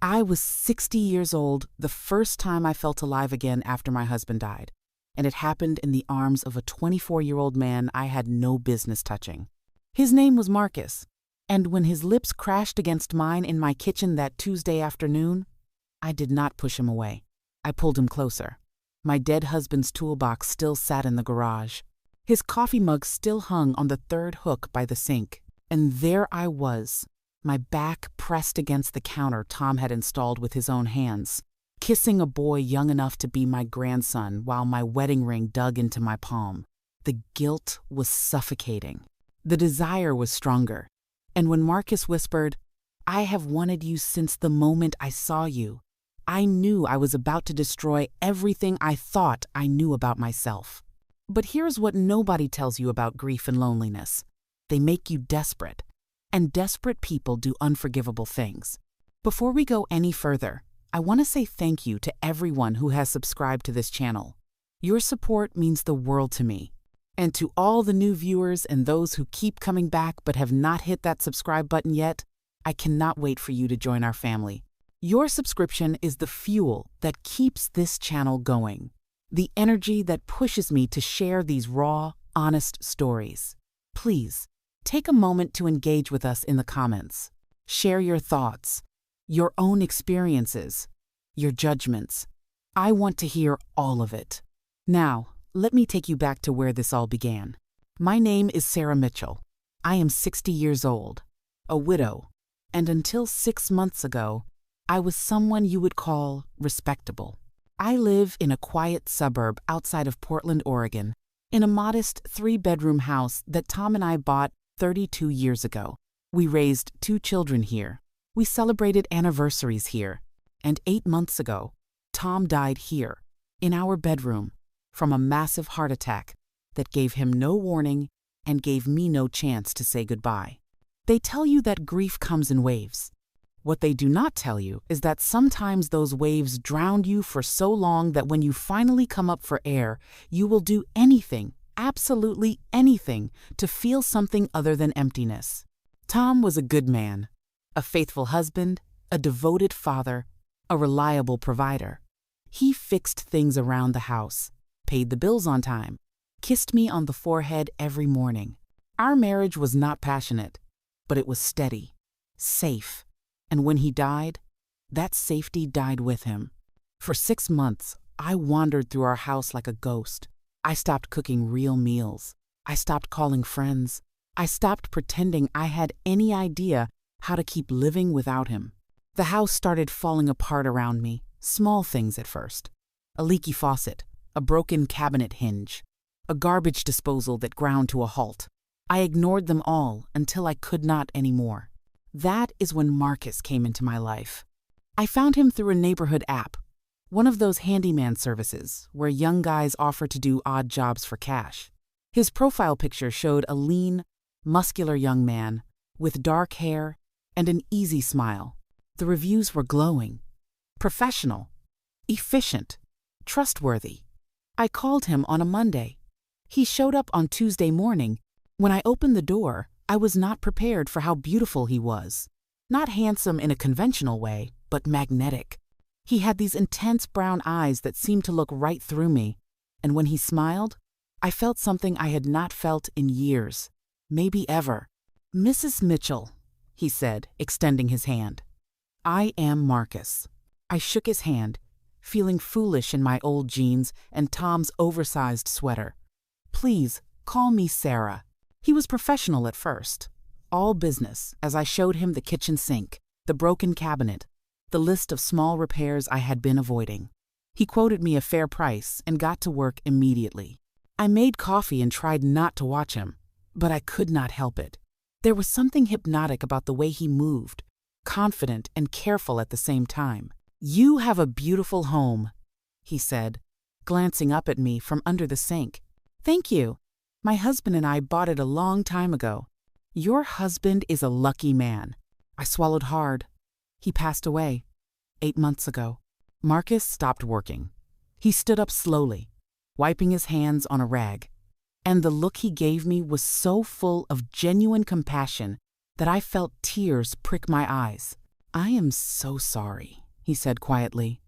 I was 60 years old the first time I felt alive again after my husband died, and it happened in the arms of a 24-year-old man I had no business touching. His name was Marcus, and when his lips crashed against mine in my kitchen that Tuesday afternoon, I did not push him away. I pulled him closer. My dead husband's toolbox still sat in the garage. His coffee mug still hung on the third hook by the sink, and there I was, my back pressed against the counter Tom had installed with his own hands, kissing a boy young enough to be my grandson while my wedding ring dug into my palm. The guilt was suffocating. The desire was stronger. And when Marcus whispered, "I have wanted you since the moment I saw you," I knew I was about to destroy everything I thought I knew about myself. But here's what nobody tells you about grief and loneliness. They make you desperate. And desperate people do unforgivable things. Before we go any further, I want to say thank you to everyone who has subscribed to this channel. Your support means the world to me. And to all the new viewers and those who keep coming back but have not hit that subscribe button yet, I cannot wait for you to join our family. Your subscription is the fuel that keeps this channel going, the energy that pushes me to share these raw, honest stories. Please, take a moment to engage with us in the comments. Share your thoughts, your own experiences, your judgments. I want to hear all of it. Now, let me take you back to where this all began. My name is Sarah Mitchell. I am 60 years old, a widow, and until 6 months ago, I was someone you would call respectable. I live in a quiet suburb outside of Portland, Oregon, in a modest 3-bedroom house that Tom and I bought 32 years ago. We raised 2 children here. We celebrated anniversaries here. And 8 months ago, Tom died here, in our bedroom, from a massive heart attack that gave him no warning and gave me no chance to say goodbye. They tell you that grief comes in waves. What they do not tell you is that sometimes those waves drown you for so long that when you finally come up for air, you will do anything, absolutely anything, to feel something other than emptiness. Tom was a good man, a faithful husband, a devoted father, a reliable provider. He fixed things around the house, paid the bills on time, kissed me on the forehead every morning. Our marriage was not passionate, but it was steady, safe. And when he died, that safety died with him. For 6 months, I wandered through our house like a ghost. I stopped cooking real meals. I stopped calling friends. I stopped pretending I had any idea how to keep living without him. The house started falling apart around me, small things at first. A leaky faucet, a broken cabinet hinge, a garbage disposal that ground to a halt. I ignored them all until I could not anymore. That is when Marcus came into my life. I found him through a neighborhood app, one of those handyman services where young guys offer to do odd jobs for cash. His profile picture showed a lean, muscular young man with dark hair and an easy smile. The reviews were glowing, professional, efficient, trustworthy. I called him on a Monday. He showed up on Tuesday morning. When I opened the door, I was not prepared for how beautiful he was. Not handsome in a conventional way, but magnetic. He had these intense brown eyes that seemed to look right through me, and when he smiled, I felt something I had not felt in years, maybe ever. "Mrs. Mitchell," he said, extending his hand. "I am Marcus." I shook his hand, feeling foolish in my old jeans and Tom's oversized sweater. "Please, call me Sarah." He was professional at first, all business, as I showed him the kitchen sink, the broken cabinet, the list of small repairs I had been avoiding. He quoted me a fair price and got to work immediately. I made coffee and tried not to watch him, but I could not help it. There was something hypnotic about the way he moved, confident and careful at the same time. "You have a beautiful home," he said, glancing up at me from under the sink. "Thank you. My husband and I bought it a long time ago." "Your husband is a lucky man." I swallowed hard. He passed away 8 months ago. Marcus stopped working. He stood up slowly, wiping his hands on a rag. And the look he gave me was so full of genuine compassion that I felt tears prick my eyes. "I am so sorry," he said quietly.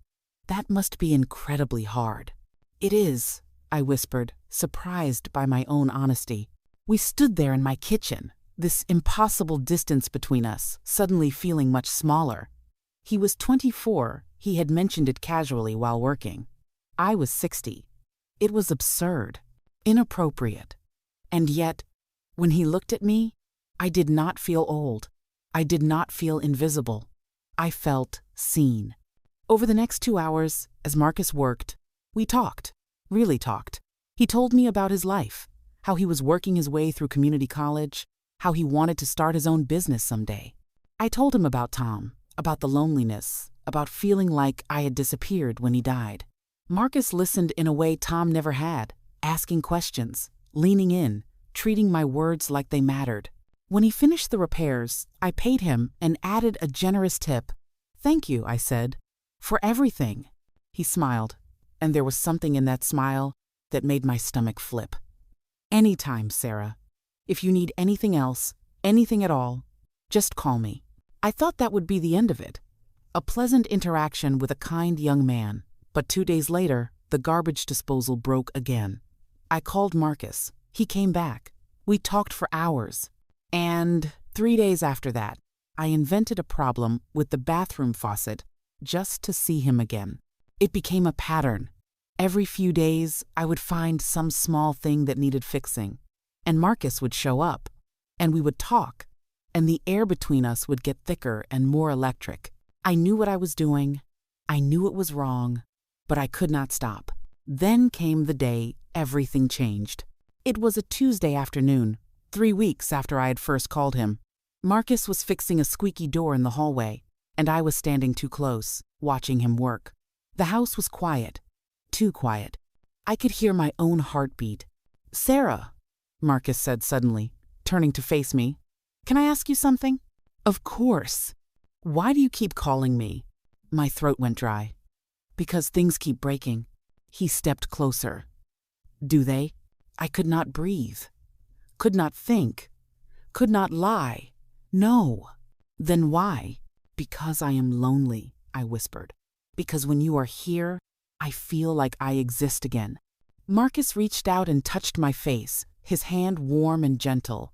"That must be incredibly hard." "It is," I whispered, surprised by my own honesty. We stood there in my kitchen, this impossible distance between us, suddenly feeling much smaller. He was 24, he had mentioned it casually while working. I was 60. It was absurd, inappropriate. And yet, when he looked at me, I did not feel old. I did not feel invisible. I felt seen. Over the next 2 hours, as Marcus worked, we talked, really talked. He told me about his life, how he was working his way through community college, how he wanted to start his own business someday. I told him about Tom, about the loneliness, about feeling like I had disappeared when he died. Marcus listened in a way Tom never had, asking questions, leaning in, treating my words like they mattered. When he finished the repairs, I paid him and added a generous tip. "Thank you," I said, "for everything." He smiled, and there was something in that smile that made my stomach flip. "Anytime, Sarah. If you need anything else, anything at all, just call me." I thought that would be the end of it. A pleasant interaction with a kind young man. But 2 days later, the garbage disposal broke again. I called Marcus. He came back. We talked for hours. And 3 days after that, I invented a problem with the bathroom faucet just to see him again. It became a pattern. Every few days, I would find some small thing that needed fixing, and Marcus would show up, and we would talk, and the air between us would get thicker and more electric. I knew what I was doing. I knew it was wrong, but I could not stop. Then came the day everything changed. It was a Tuesday afternoon, 3 weeks after I had first called him. Marcus was fixing a squeaky door in the hallway, and I was standing too close, watching him work. The house was quiet, too quiet. I could hear my own heartbeat. "Sarah," Marcus said suddenly, turning to face me, "can I ask you something?" "Of course." "Why do you keep calling me?" My throat went dry. "Because things keep breaking." He stepped closer. "Do they?" I could not breathe, could not think, could not lie. "No." "Then why?" "Because I am lonely," I whispered. "Because when you are here, I feel like I exist again." Marcus reached out and touched my face, his hand warm and gentle.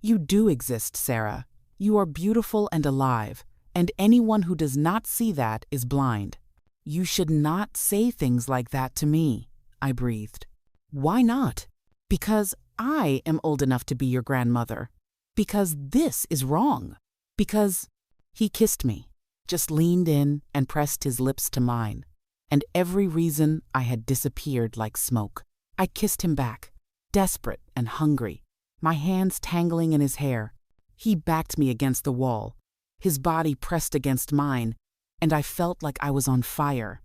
"You do exist, Sarah. You are beautiful and alive, and anyone who does not see that is blind." "You should not say things like that to me," I breathed. "Why not?" "Because I am old enough to be your grandmother. Because this is wrong. Because—" He kissed me, just leaned in and pressed his lips to mine, and every reason I had disappeared like smoke. I kissed him back, desperate and hungry, my hands tangling in his hair. He backed me against the wall, his body pressed against mine, and I felt like I was on fire.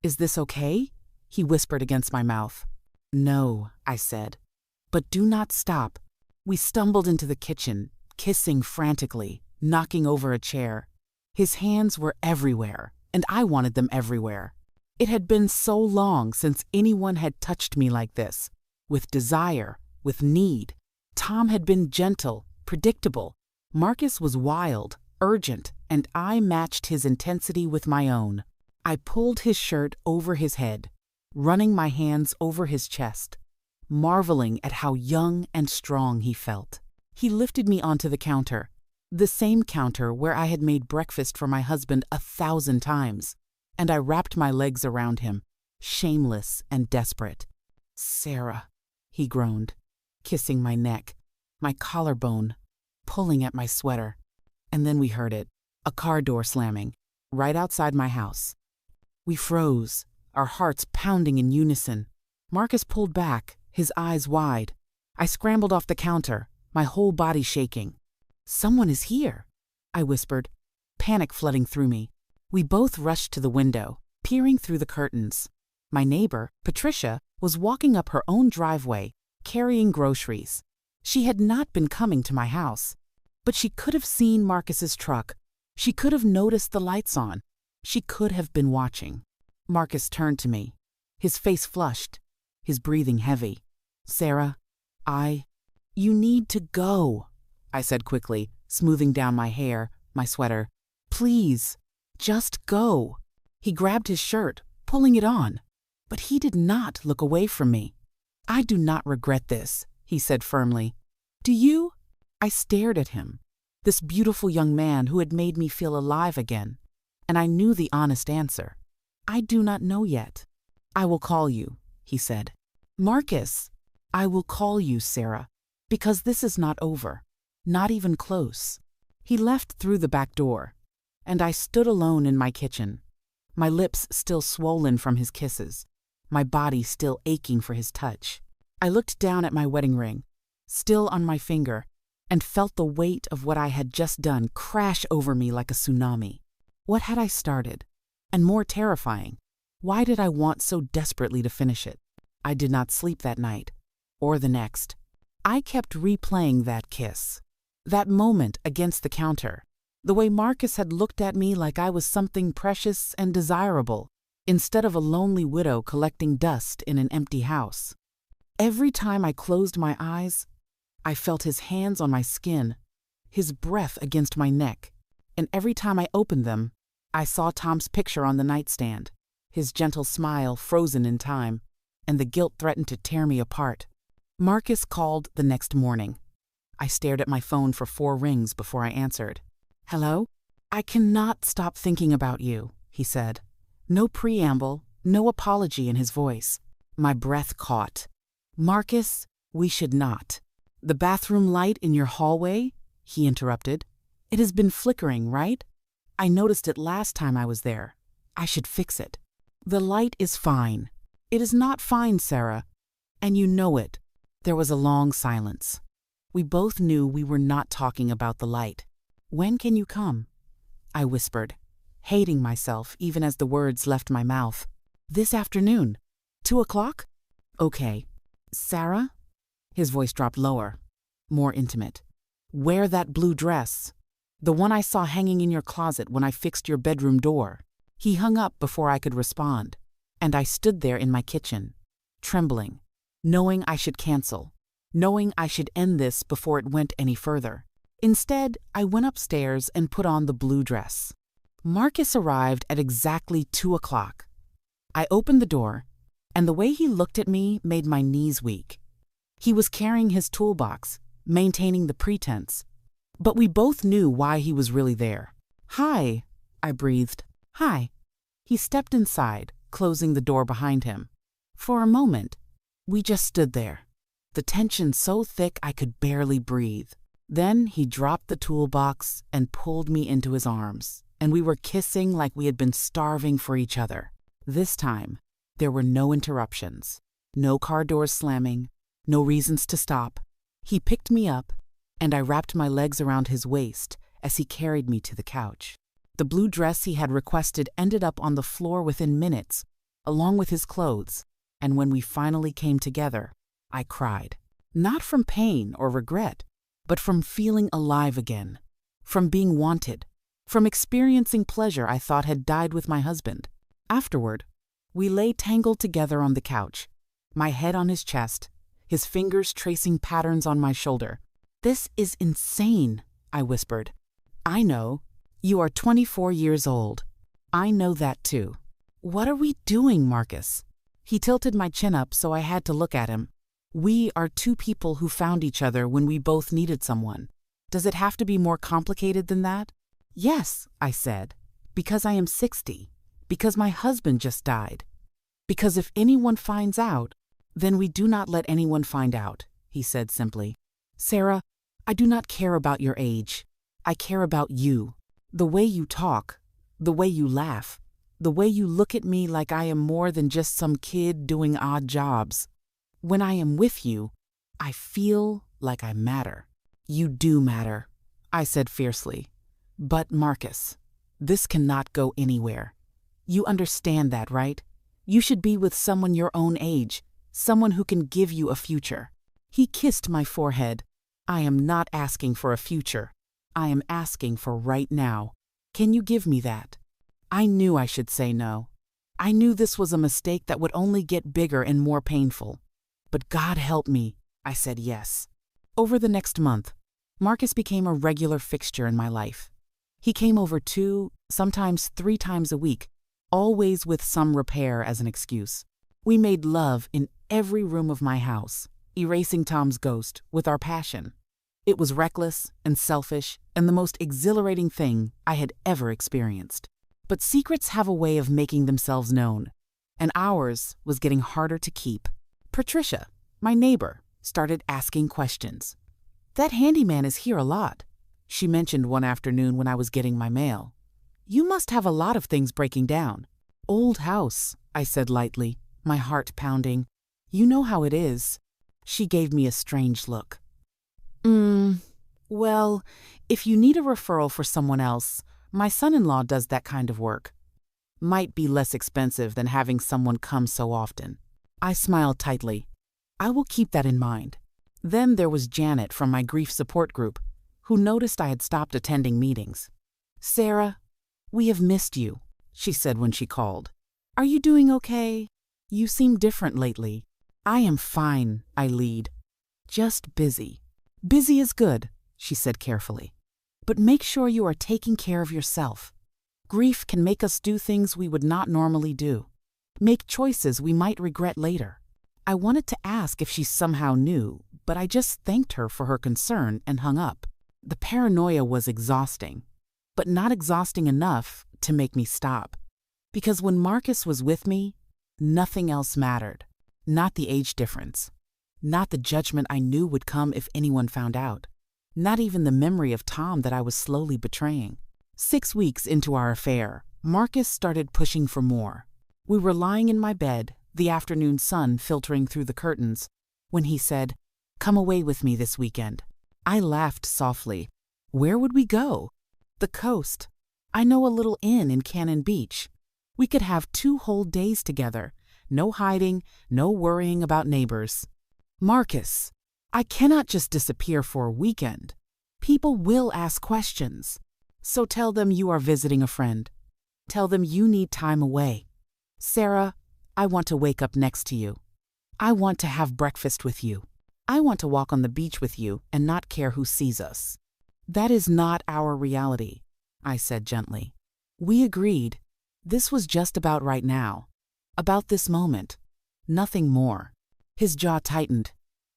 "Is this okay?" he whispered against my mouth. "No," I said. "But do not stop." We stumbled into the kitchen, kissing frantically, knocking over a chair. His hands were everywhere, and I wanted them everywhere. It had been so long since anyone had touched me like this, with desire, with need. Tom had been gentle, predictable. Marcus was wild, urgent, and I matched his intensity with my own. I pulled his shirt over his head, running my hands over his chest, marveling at how young and strong he felt. He lifted me onto the counter, the same counter where I had made breakfast for my husband 1,000 times, and I wrapped my legs around him, shameless and desperate. "Sarah," he groaned, kissing my neck, my collarbone, pulling at my sweater. And then we heard it, a car door slamming, right outside my house. We froze, our hearts pounding in unison. Marcus pulled back, his eyes wide. I scrambled off the counter, my whole body shaking. "Someone is here," I whispered, panic flooding through me. We both rushed to the window, peering through the curtains. My neighbor, Patricia, was walking up her own driveway, carrying groceries. She had not been coming to my house, but she could have seen Marcus's truck. She could have noticed the lights on. She could have been watching. Marcus turned to me, his face flushed, his breathing heavy. "Sarah, you need to go," I said quickly, smoothing down my hair, my sweater. Please, just go. He grabbed his shirt, pulling it on. But he did not look away from me. I do not regret this, he said firmly. Do you? I stared at him, this beautiful young man who had made me feel alive again, and I knew the honest answer. I do not know yet. I will call you, he said. Marcus, I will call you, Sarah, because this is not over, not even close. He left through the back door, and I stood alone in my kitchen, my lips still swollen from his kisses, my body still aching for his touch. I looked down at my wedding ring, still on my finger, and felt the weight of what I had just done crash over me like a tsunami. What had I started? And more terrifying, why did I want so desperately to finish it? I did not sleep that night, or the next. I kept replaying that kiss, that moment against the counter, the way Marcus had looked at me like I was something precious and desirable, instead of a lonely widow collecting dust in an empty house. Every time I closed my eyes, I felt his hands on my skin, his breath against my neck, and every time I opened them, I saw Tom's picture on the nightstand, his gentle smile frozen in time, and the guilt threatened to tear me apart. Marcus called the next morning. I stared at my phone for 4 rings before I answered. Hello? I cannot stop thinking about you, he said. No preamble, no apology in his voice. My breath caught. Marcus, we should not. The bathroom light in your hallway? He interrupted. It has been flickering, right? I noticed it last time I was there. I should fix it. The light is fine. It is not fine, Sarah. And you know it. There was a long silence. We both knew we were not talking about the light. When can you come? I whispered, hating myself even as the words left my mouth. This afternoon. 2 o'clock? Okay. Sarah? His voice dropped lower, more intimate. Wear that blue dress. The one I saw hanging in your closet when I fixed your bedroom door. He hung up before I could respond, and I stood there in my kitchen, trembling, knowing I should cancel, knowing I should end this before it went any further. Instead, I went upstairs and put on the blue dress. Marcus arrived at exactly 2 o'clock. I opened the door, and the way he looked at me made my knees weak. He was carrying his toolbox, maintaining the pretense, but we both knew why he was really there. Hi, I breathed. Hi. He stepped inside, closing the door behind him. For a moment, we just stood there, the tension so thick I could barely breathe. Then he dropped the toolbox and pulled me into his arms, and we were kissing like we had been starving for each other. This time, there were no interruptions, no car doors slamming, no reasons to stop. He picked me up, and I wrapped my legs around his waist as he carried me to the couch. The blue dress he had requested ended up on the floor within minutes, along with his clothes, and when we finally came together, I cried. Not from pain or regret, but from feeling alive again, from being wanted, from experiencing pleasure I thought had died with my husband. Afterward, we lay tangled together on the couch, my head on his chest, his fingers tracing patterns on my shoulder. This is insane, I whispered. I know. You are 24 years old. I know that too. What are we doing, Marcus? He tilted my chin up so I had to look at him. We are 2 people who found each other when we both needed someone. Does it have to be more complicated than that? Yes, I said, because I am 60, because my husband just died. Because if anyone finds out, then we do not let anyone find out, he said simply. Sarah, I do not care about your age. I care about you. The way you talk, the way you laugh, the way you look at me like I am more than just some kid doing odd jobs. When I am with you, I feel like I matter. You do matter, I said fiercely. But Marcus, this cannot go anywhere. You understand that, right? You should be with someone your own age, someone who can give you a future. He kissed my forehead. I am not asking for a future. I am asking for right now. Can you give me that? I knew I should say no. I knew this was a mistake that would only get bigger and more painful. But God help me, I said yes. Over the next month, Marcus became a regular fixture in my life. He came over 2, sometimes 3 times a week, always with some repair as an excuse. We made love in every room of my house, erasing Tom's ghost with our passion. It was reckless and selfish and the most exhilarating thing I had ever experienced. But secrets have a way of making themselves known, and ours was getting harder to keep. Patricia, my neighbor, started asking questions. "That handyman is here a lot," she mentioned one afternoon when I was getting my mail. "You must have a lot of things breaking down." "Old house," I said lightly, my heart pounding. "You know how it is." She gave me a strange look. Well, if you need a referral for someone else, my son-in-law does that kind of work. Might be less expensive than having someone come so often." I smiled tightly. "I will keep that in mind." Then there was Janet from my grief support group, who noticed I had stopped attending meetings. "Sarah, we have missed you," she said when she called. "Are you doing okay? You seem different lately." "I am fine," I lead. "Just busy." "Busy is good," she said carefully. "But make sure you are taking care of yourself. Grief can make us do things we would not normally do, make choices we might regret later." I wanted to ask if she somehow knew, but I just thanked her for her concern and hung up. The paranoia was exhausting, but not exhausting enough to make me stop. Because when Marcus was with me, nothing else mattered. Not the age difference. Not the judgment I knew would come if anyone found out. Not even the memory of Tom that I was slowly betraying. 6 weeks into our affair, Marcus started pushing for more. We were lying in my bed, the afternoon sun filtering through the curtains, when he said, "Come away with me this weekend." I laughed softly. Where would we go? The coast. I know a little inn in Cannon Beach. We could have 2 whole days together. No hiding, no worrying about neighbors. "Marcus, I cannot just disappear for a weekend. People will ask questions. So tell them you are visiting a friend. Tell them you need time away. Sarah, I want to wake up next to you. I want to have breakfast with you. I want to walk on the beach with you and not care who sees us." "That is not our reality," I said gently. We agreed. This was just about right now. About this moment. Nothing more. His jaw tightened.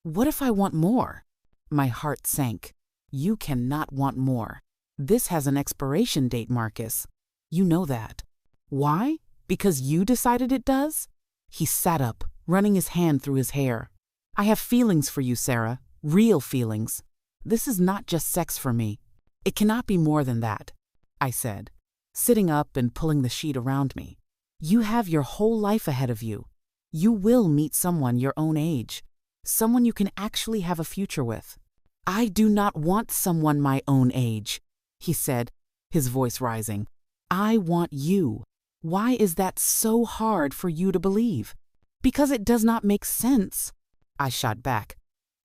"What if I want more?" My heart sank. "You cannot want more. This has an expiration date, Marcus. You know that." "Why? Because you decided it does?" He sat up, running his hand through his hair. "I have feelings for you, Sarah. Real feelings. This is not just sex for me. It cannot be more than that," I said, sitting up and pulling the sheet around me. "You have your whole life ahead of you. You will meet someone your own age, someone you can actually have a future with." "I do not want someone my own age," he said, his voice rising. "I want you. Why is that so hard for you to believe?" "Because it does not make sense," I shot back.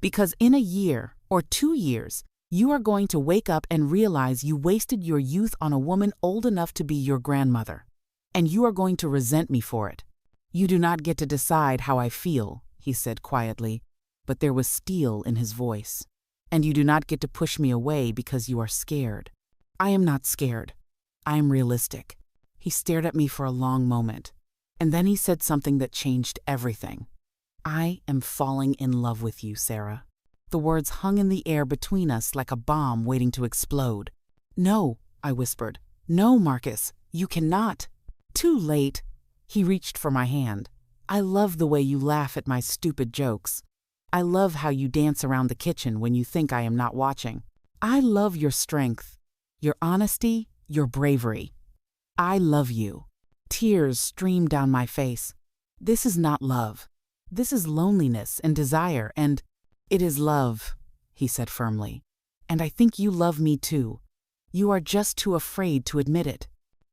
"Because in a year or 2 years, you are going to wake up and realize you wasted your youth on a woman old enough to be your grandmother. And you are going to resent me for it. You do not get to decide how I feel," he said quietly, but there was steel in his voice. "And you do not get to push me away because you are scared." "I am not scared. I am realistic." He stared at me for a long moment, and then he said something that changed everything. "I am falling in love with you, Sarah." The words hung in the air between us like a bomb waiting to explode. "No," I whispered. "No, Marcus, you cannot." Too late. He reached for my hand. "I love the way you laugh at my stupid jokes. I love how you dance around the kitchen when you think I am not watching. I love your strength, your honesty, your bravery. I love you." Tears streamed down my face. "This is not love. This is loneliness and desire, and—" "It is love," he said firmly. "And I think you love me too. You are just too afraid to admit it."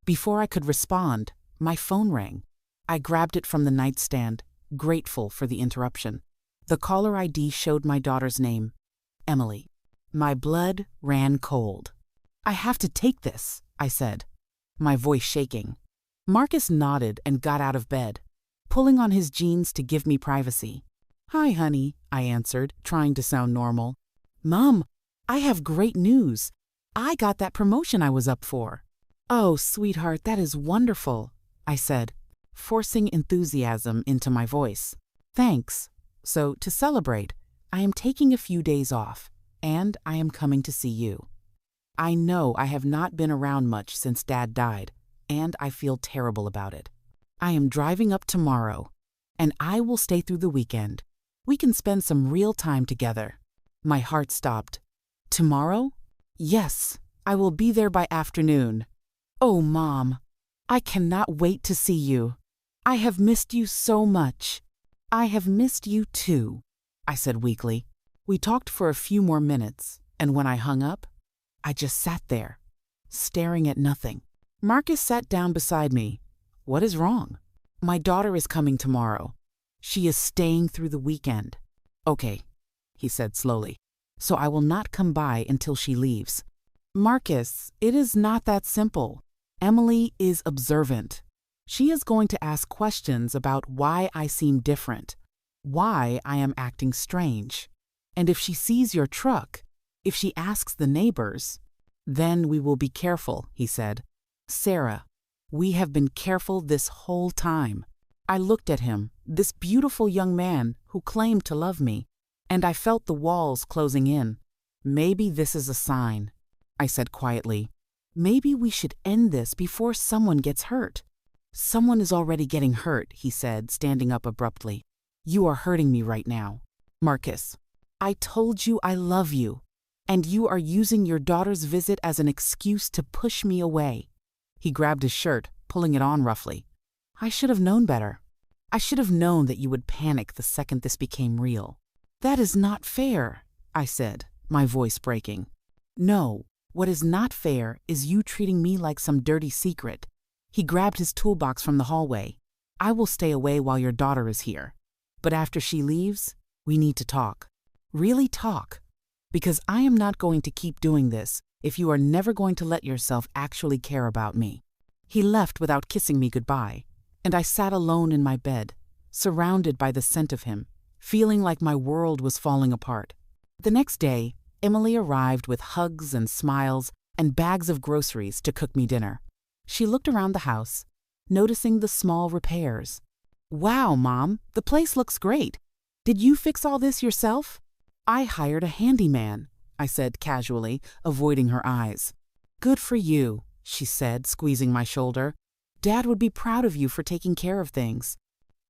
Before I could respond, my phone rang. I grabbed it from the nightstand, grateful for the interruption. The caller ID showed my daughter's name, Emily. My blood ran cold. "I have to take this," I said, my voice shaking. Marcus nodded and got out of bed, pulling on his jeans to give me privacy. "Hi, honey," I answered, trying to sound normal. "Mom, I have great news. I got that promotion I was up for. Oh, sweetheart, that is wonderful, I said, forcing enthusiasm into my voice. Thanks. So, to celebrate, I am taking a few days off, and I am coming to see you. I know I have not been around much since Dad died, and I feel terrible about it. I am driving up tomorrow, and I will stay through the weekend. We can spend some real time together. My heart stopped. Tomorrow? Yes, I will be there by afternoon. Oh, Mom, I cannot wait to see you. I have missed you so much. I have missed you too, I said weakly. We talked for a few more minutes, and when I hung up, I just sat there, staring at nothing. Marcus sat down beside me. What is wrong? My daughter is coming tomorrow. She is staying through the weekend. Okay, he said slowly. So I will not come by until she leaves. Marcus, it is not that simple. Emily is observant. She is going to ask questions about why I seem different, why I am acting strange. And if she sees your truck, if she asks the neighbors, then we will be careful, he said. Sarah, we have been careful this whole time. I looked at him, this beautiful young man who claimed to love me, and I felt the walls closing in. Maybe this is a sign, I said quietly. Maybe we should end this before someone gets hurt. Someone is already getting hurt, he said, standing up abruptly. You are hurting me right now. Marcus, I told you I love you, and you are using your daughter's visit as an excuse to push me away. He grabbed his shirt, pulling it on roughly. I should have known better. I should have known that you would panic the second this became real. That is not fair, I said, my voice breaking. No, what is not fair is you treating me like some dirty secret. He grabbed his toolbox from the hallway. I will stay away while your daughter is here. But after she leaves, we need to talk. Really talk. Because I am not going to keep doing this if you are never going to let yourself actually care about me. He left without kissing me goodbye, and I sat alone in my bed, surrounded by the scent of him, feeling like my world was falling apart. The next day, Emily arrived with hugs and smiles and bags of groceries to cook me dinner. She looked around the house, noticing the small repairs. Wow, Mom, the place looks great. Did you fix all this yourself? I hired a handyman, I said casually, avoiding her eyes. Good for you, she said, squeezing my shoulder. Dad would be proud of you for taking care of things.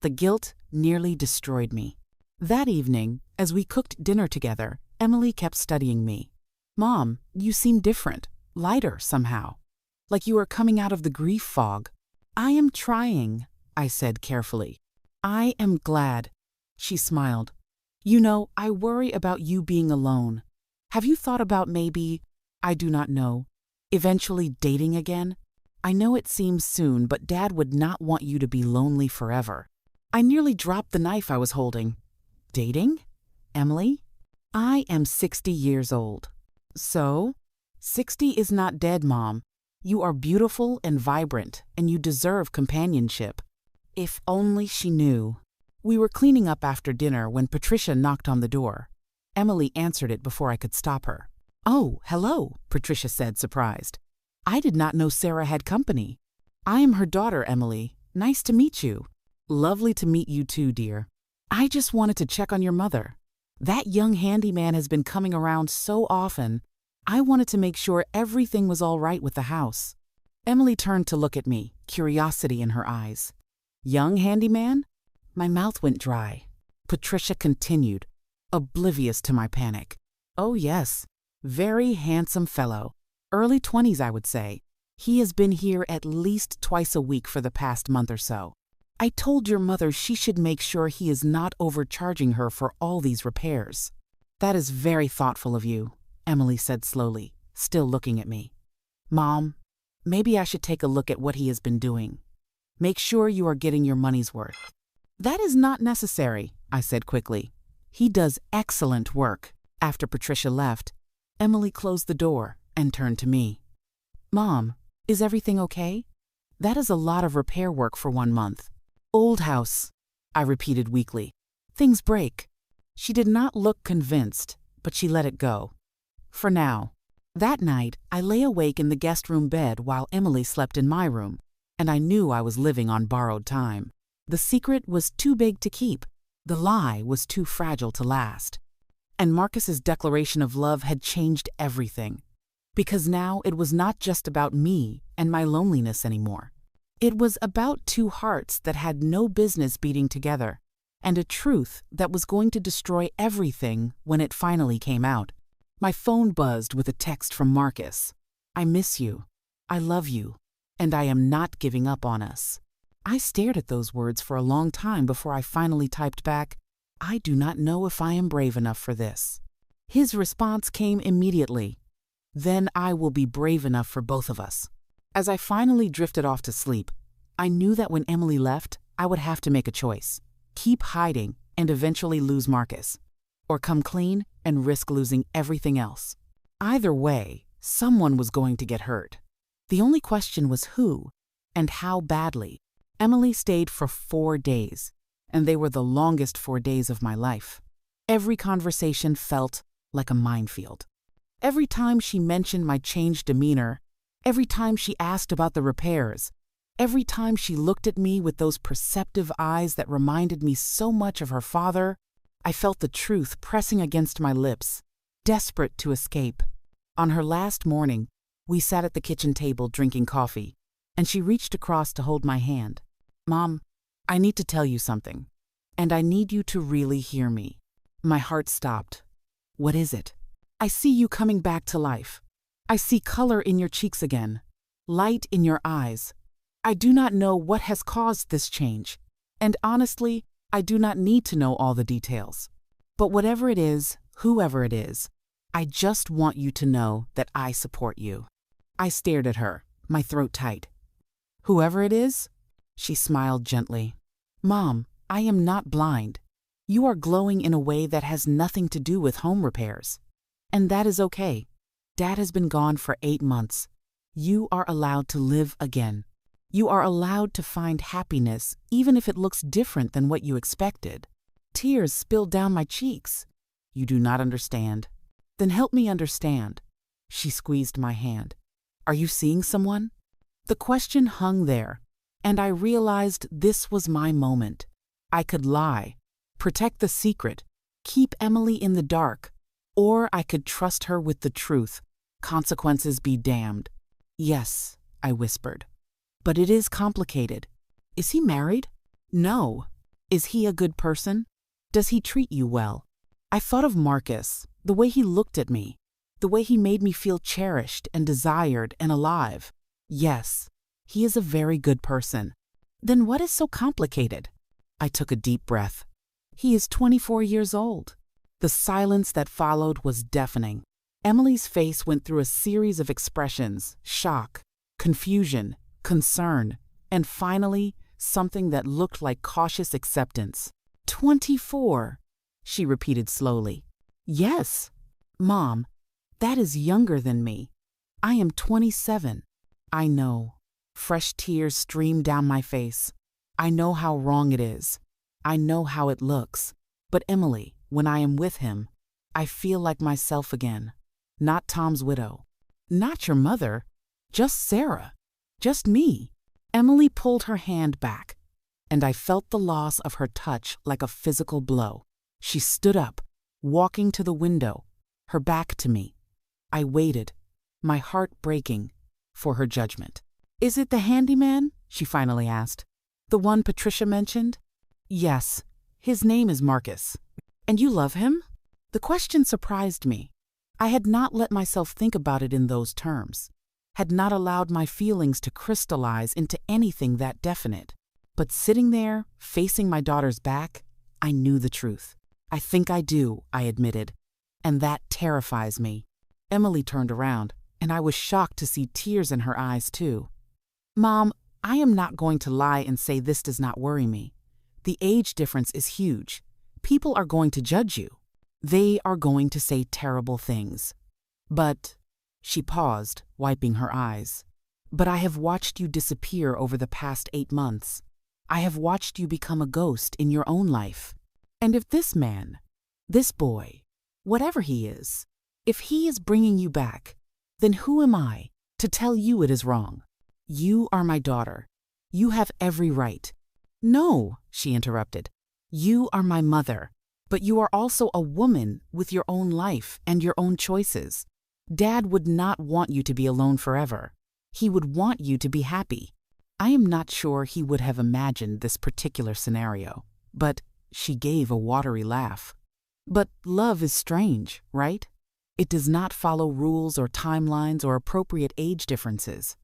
The guilt nearly destroyed me. That evening, as we cooked dinner together, Emily kept studying me. Mom, you seem different, lighter somehow. Like you are coming out of the grief fog. I am trying, I said carefully. I am glad. She smiled. You know, I worry about you being alone. Have you thought about maybe, I do not know, eventually dating again? I know it seems soon, but Dad would not want you to be lonely forever. I nearly dropped the knife I was holding. Dating? Emily? I am 60 years old. So? 60 is not dead, Mom. You are beautiful and vibrant, and you deserve companionship. If only she knew. We were cleaning up after dinner when Patricia knocked on the door. Emily answered it before I could stop her. Oh, hello, Patricia said, surprised. I did not know Sarah had company. I am her daughter, Emily. Nice to meet you. Lovely to meet you too, dear. I just wanted to check on your mother. That young handyman has been coming around so often. I wanted to make sure everything was all right with the house. Emily turned to look at me, curiosity in her eyes. Young handyman? My mouth went dry. Patricia continued, oblivious to my panic. Oh yes, very handsome fellow. Early 20s, I would say. He has been here at least twice a week for the past month or so. I told your mother she should make sure he is not overcharging her for all these repairs. That is very thoughtful of you, Emily said slowly, still looking at me. Mom, maybe I should take a look at what he has been doing. Make sure you are getting your money's worth. That is not necessary, I said quickly. He does excellent work. After Patricia left, Emily closed the door and turned to me. Mom, is everything okay? That is a lot of repair work for 1 month. Old house, I repeated weakly. Things break. She did not look convinced, but she let it go. For now. That night, I lay awake in the guest room bed while Emily slept in my room, and I knew I was living on borrowed time. The secret was too big to keep. The lie was too fragile to last. And Marcus's declaration of love had changed everything. Because now it was not just about me and my loneliness anymore. It was about two hearts that had no business beating together, and a truth that was going to destroy everything when it finally came out. My phone buzzed with a text from Marcus. "I miss you. I love you. And I am not giving up on us." I stared at those words for a long time before I finally typed back, "I do not know if I am brave enough for this." His response came immediately. "Then I will be brave enough for both of us." As I finally drifted off to sleep, I knew that when Emily left, I would have to make a choice. Keep hiding and eventually lose Marcus, or come clean and risk losing everything else. Either way, someone was going to get hurt. The only question was who and how badly. Emily stayed for 4 days, and they were the longest 4 days of my life. Every conversation felt like a minefield. Every time she mentioned my changed demeanor, every time she asked about the repairs, every time she looked at me with those perceptive eyes that reminded me so much of her father, I felt the truth pressing against my lips, desperate to escape. On her last morning, we sat at the kitchen table drinking coffee, and she reached across to hold my hand. "Mom, I need to tell you something, and I need you to really hear me." My heart stopped. "What is it?" "I see you coming back to life. I see color in your cheeks again, light in your eyes. I do not know what has caused this change, and honestly, I do not need to know all the details. But whatever it is, whoever it is, I just want you to know that I support you." I stared at her, my throat tight. "Whoever it is?" She smiled gently. "Mom, I am not blind. You are glowing in a way that has nothing to do with home repairs. And that is okay. Dad has been gone for 8 months. You are allowed to live again. You are allowed to find happiness even if it looks different than what you expected." Tears spilled down my cheeks. "You do not understand. Then help me understand." She squeezed my hand. "Are you seeing someone?" The question hung there, and I realized this was my moment. I could lie, protect the secret, keep Emily in the dark, or I could trust her with the truth. Consequences be damned. "Yes," I whispered. "But it is complicated. Is he married?" "No." "Is he a good person? Does he treat you well?" I thought of Marcus, the way he looked at me, the way he made me feel cherished and desired and alive. Yes, he is a very good person. Then what is so complicated? I took a deep breath. He is 24 years old. The silence that followed was deafening. Emily's face went through a series of expressions: shock, confusion, concern, and finally, something that looked like cautious acceptance. 24, she repeated slowly. "Yes, Mom, that is younger than me. I am 27. I know." Fresh tears streamed down my face. "I know how wrong it is. I know how it looks. But Emily, when I am with him, I feel like myself again. Not Tom's widow. Not your mother. Just Sarah. Just me." Emily pulled her hand back, and I felt the loss of her touch like a physical blow. She stood up, walking to the window, her back to me. I waited, my heart breaking, for her judgment. "Is it the handyman?" she finally asked. "The one Patricia mentioned?" "Yes. His name is Marcus." "And you love him?" The question surprised me. I had not let myself think about it in those terms, had not allowed my feelings to crystallize into anything that definite. But sitting there, facing my daughter's back, I knew the truth. "I think I do," I admitted, "and that terrifies me." Emily turned around, and I was shocked to see tears in her eyes too. "Mom, I am not going to lie and say this does not worry me. The age difference is huge. People are going to judge you. They are going to say terrible things. But," she paused, wiping her eyes, "but I have watched you disappear over the past 8 months. I have watched you become a ghost in your own life. And if this man, this boy, whatever he is, if he is bringing you back, Then who am I to tell you it is wrong? You are my daughter. You have every right. No, she interrupted. You are my mother, but you are also a woman with your own life and your own choices. Dad would not want you to be alone forever. He would want you to be happy. I am not sure he would have imagined this particular scenario, but she gave a watery laugh. But love is strange, right? It does not follow rules or timelines or appropriate age differences.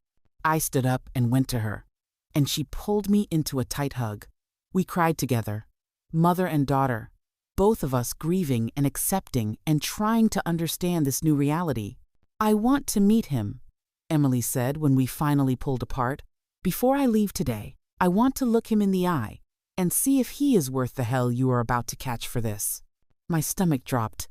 I stood up and went to her, and she pulled me into a tight hug. We cried together, mother and daughter, both of us grieving and accepting and trying to understand this new reality. I want to meet him, Emily said when we finally pulled apart. Before I leave today, I want to look him in the eye and see if he is worth the hell you are about to catch for this. My stomach dropped.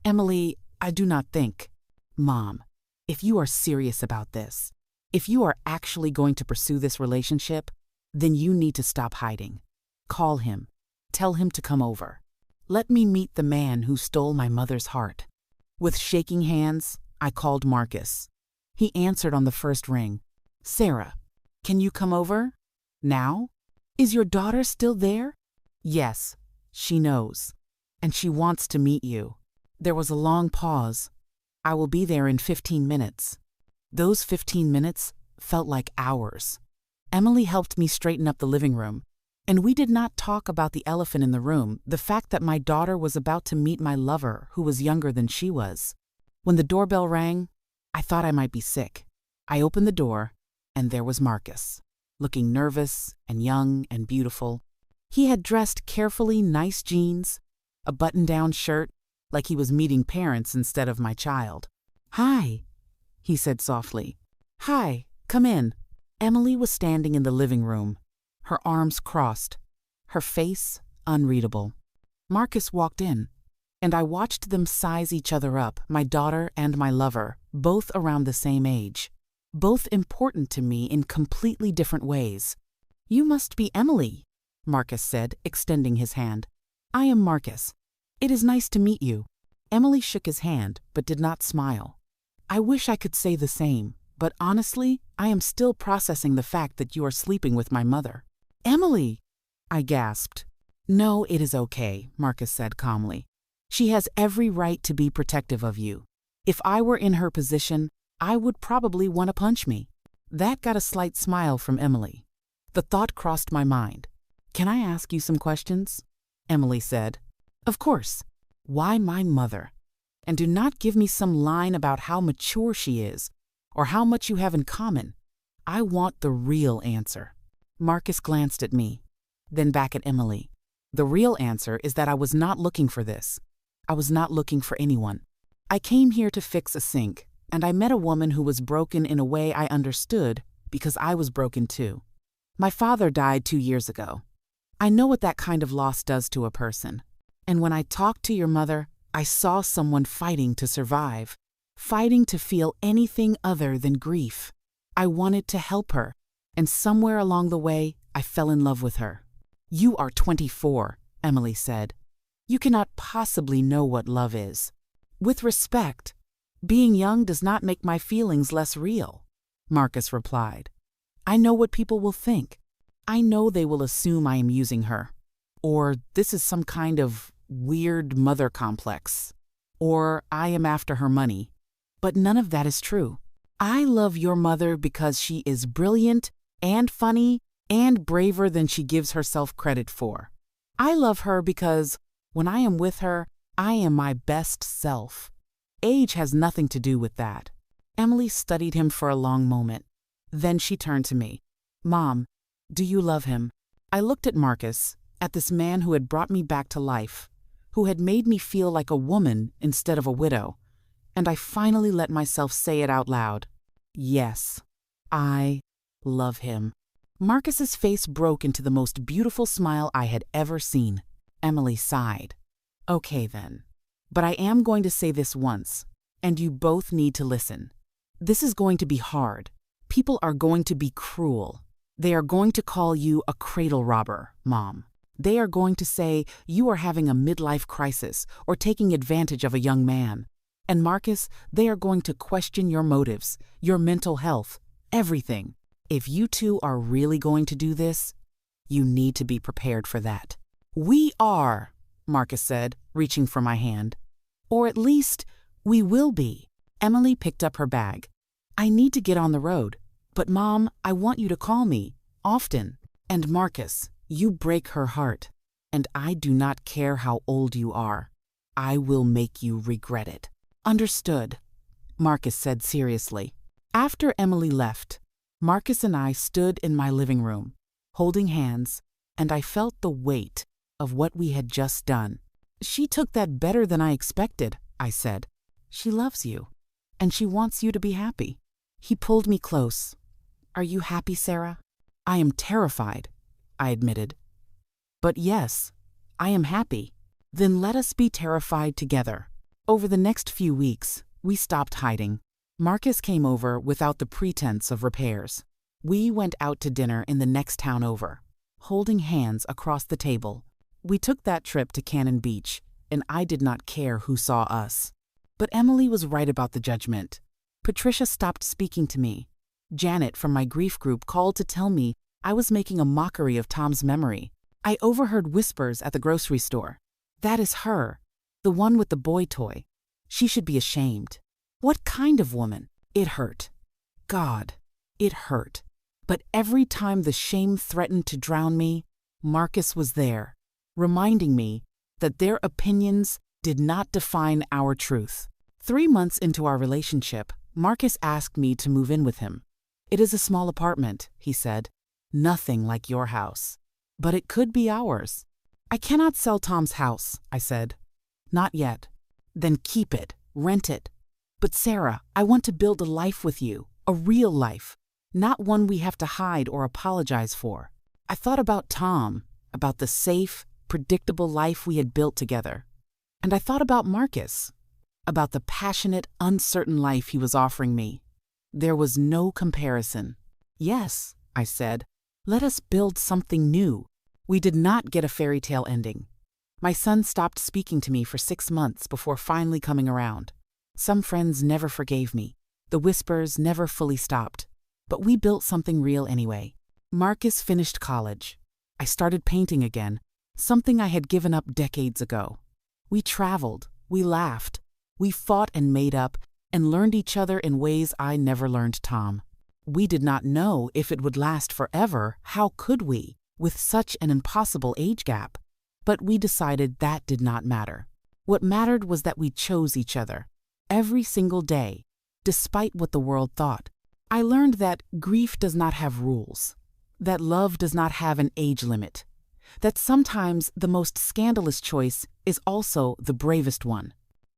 Emily, I do not think. Mom, if you are serious about this, if you are actually going to pursue this relationship, then you need to stop hiding. Call him. Tell him to come over. Let me meet the man who stole my mother's heart. With shaking hands, I called Marcus. He answered on the first ring. Sarah, can you come over? Now? Is your daughter still there? Yes, she knows. And she wants to meet you. There was a long pause. I will be there in 15 minutes. Those 15 minutes felt like hours. Emily helped me straighten up the living room, and we did not talk about the elephant in the room, the fact that my daughter was about to meet my lover who was younger than she was. When the doorbell rang, I thought I might be sick. I opened the door, and there was Marcus, looking nervous and young and beautiful. He had dressed carefully, nice jeans, a button-down shirt, like he was meeting parents instead of my child. Hi, he said softly. Hi, come in. Emily was standing in the living room, her arms crossed, her face unreadable. Marcus walked in, and I watched them size each other up, my daughter and my lover, both around the same age, both important to me in completely different ways. You must be Emily, Marcus said, extending his hand. I am Marcus. It is nice to meet you. Emily shook his hand, but did not smile. I wish I could say the same, but honestly, I am still processing the fact that you are sleeping with my mother. Emily, I gasped. No, it is okay, Marcus said calmly. She has every right to be protective of you. If I were in her position, I would probably want to punch me. That got a slight smile from Emily. The thought crossed my mind. Can I ask you some questions? Emily said. Of course. Why my mother? And do not give me some line about how mature she is, or how much you have in common. I want the real answer. Marcus glanced at me, then back at Emily. The real answer is that I was not looking for this. I was not looking for anyone. I came here to fix a sink, and I met a woman who was broken in a way I understood because I was broken too. My father died 2 years ago. I know what that kind of loss does to a person. And when I talked to your mother, I saw someone fighting to survive, fighting to feel anything other than grief. I wanted to help her, and somewhere along the way, I fell in love with her. You are 24, Emily said. You cannot possibly know what love is. With respect, being young does not make my feelings less real, Marcus replied. I know what people will think. I know they will assume I am using her. Or this is some kind of weird mother complex. Or I am after her money. But none of that is true. I love your mother because she is brilliant and funny and braver than she gives herself credit for. I love her because when I am with her, I am my best self. Age has nothing to do with that. Emily studied him for a long moment. Then she turned to me. Mom, do you love him? I looked at Marcus, at this man who had brought me back to life, who had made me feel like a woman instead of a widow, and I finally let myself say it out loud. Yes, I love him. Marcus's face broke into the most beautiful smile I had ever seen. Emily sighed. Okay then, but I am going to say this once, and you both need to listen. This is going to be hard. People are going to be cruel. They are going to call you a cradle robber, Mom. They are going to say you are having a midlife crisis or taking advantage of a young man. And Marcus, they are going to question your motives, your mental health, everything. If you two are really going to do this, you need to be prepared for that. We are, Marcus said, reaching for my hand. Or at least, we will be. Emily picked up her bag. I need to get on the road. But Mom, I want you to call me, often. And Marcus, you break her heart. And I do not care how old you are. I will make you regret it. Understood, Marcus said seriously. After Emily left, Marcus and I stood in my living room, holding hands, and I felt the weight of what we had just done. She took that better than I expected, I said. She loves you, and she wants you to be happy. He pulled me close. Are you happy, Sarah? I am terrified, I admitted. But yes, I am happy. Then let us be terrified together. Over the next few weeks, we stopped hiding. Marcus came over without the pretense of repairs. We went out to dinner in the next town over, holding hands across the table. We took that trip to Cannon Beach, and I did not care who saw us. But Emily was right about the judgment. Patricia stopped speaking to me. Janet from my grief group called to tell me I was making a mockery of Tom's memory. I overheard whispers at the grocery store. That is her, the one with the boy toy. She should be ashamed. What kind of woman? It hurt. God, it hurt. But every time the shame threatened to drown me, Marcus was there, reminding me that their opinions did not define our truth. 3 months into our relationship, Marcus asked me to move in with him. It is a small apartment, he said. Nothing like your house. But it could be ours. I cannot sell Tom's house, I said. Not yet. Then keep it, rent it. But Sarah, I want to build a life with you, a real life, not one we have to hide or apologize for. I thought about Tom, about the safe, predictable life we had built together. And I thought about Marcus, about the passionate, uncertain life he was offering me. There was no comparison. Yes, I said, let us build something new. We did not get a fairy tale ending. My son stopped speaking to me for 6 months before finally coming around. Some friends never forgave me. The whispers never fully stopped. But we built something real anyway. Marcus finished college. I started painting again, something I had given up decades ago. We traveled, we laughed, we fought and made up, and learned each other in ways I never learned Tom. We did not know if it would last forever. How could we, with such an impossible age gap? But we decided that did not matter. What mattered was that we chose each other, every single day, despite what the world thought. I learned that grief does not have rules, that love does not have an age limit, that sometimes the most scandalous choice is also the bravest one.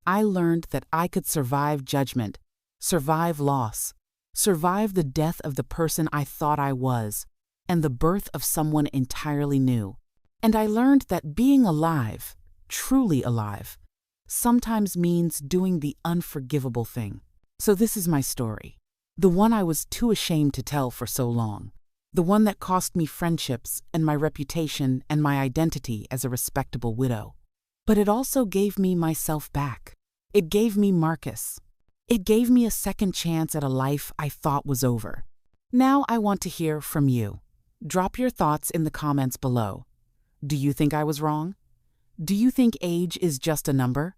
I learned that I could survive judgment, survive loss, survive the death of the person I thought I was, and the birth of someone entirely new. And I learned that being alive, truly alive, sometimes means doing the unforgivable thing. So this is my story, the one I was too ashamed to tell for so long, the one that cost me friendships and my reputation and my identity as a respectable widow. But it also gave me myself back. It gave me Marcus. It gave me a second chance at a life I thought was over. Now I want to hear from you. Drop your thoughts in the comments below. Do you think I was wrong? Do you think age is just a number?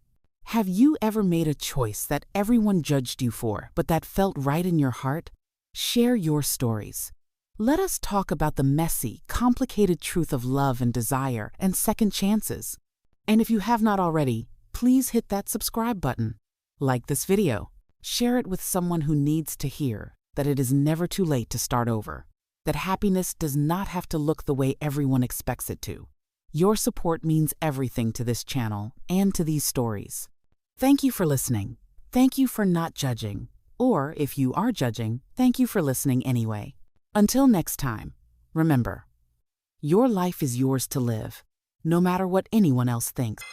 Have you ever made a choice that everyone judged you for, but that felt right in your heart? Share your stories. Let us talk about the messy, complicated truth of love and desire and second chances. And if you have not already, please hit that subscribe button. Like this video. Share it with someone who needs to hear that it is never too late to start over, that happiness does not have to look the way everyone expects it to. Your support means everything to this channel and to these stories. Thank you for listening. Thank you for not judging. Or if you are judging, thank you for listening anyway. Until next time, remember, your life is yours to live, no matter what anyone else thinks.